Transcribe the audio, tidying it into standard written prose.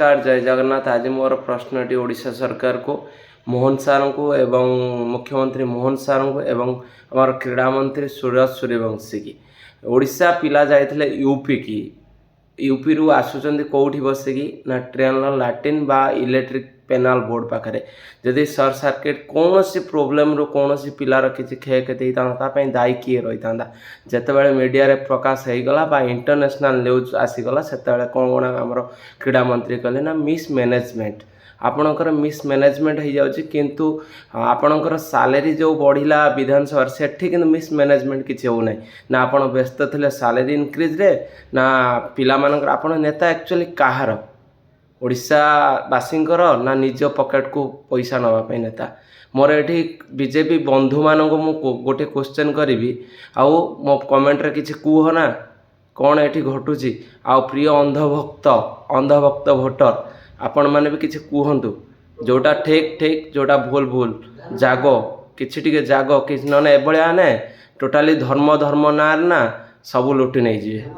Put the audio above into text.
नमस्कार जय जगन्नाथ। आज मोर प्रश्नटी ओडिशा सरकार को मोहन सार को एवं मुख्यमंत्री मोहन सार को एवं आम क्रीड़ा मंत्री सूरज सूर्यवंशी की ओडिशा पिला जाइथिले यूपी की यूपी रु आसुचंदी कोठी बसिकी ना ट्रेन लाट्रिन बा इलेक्ट्रिक पेनाल बोर्ड पाखे जदि सर्ट सर्किट कौन सी प्रोब्लेम रू कौन सी पिलार किसी क्षयक्षति होता दायी किए रही था जितेबाला मीडिया रे प्रकाश होगला बा इंटरनेशनल न्यूज आसीगला से कौन कौन आमर क्रीड़ा मंत्री कहले ना मिस मैनेजमेंट आपणकर मिस मैनेजमेंट हो जाउछि किंतु आपणकर सैलरी जो बढ़िला विधानसभा सेठी किंतु मिस मैनेजमेंट किसी हो ना आपण व्यस्त थे सैलरी इनक्रीज रे ना पिला मानकर आपण नेता एक्चुअली कहार ओडिशावासींकर ना निज पॉकेट को पैसा नापी नेता मोर ये बीजेपी बंधु मानक मु गोटे क्वेश्चन करी आउ मो कमेंट रे किछि कुह ना कौन ये घटुची आउ प्रिय अंधभक्त भोटर आपण मैंने भी किसी कहतु जोटा ठीक ठीक जोटा भूल भूल जाग कि जाग कि ना एभलिया ने टोटाली धर्म नार ना सब लुटि नहीं जी।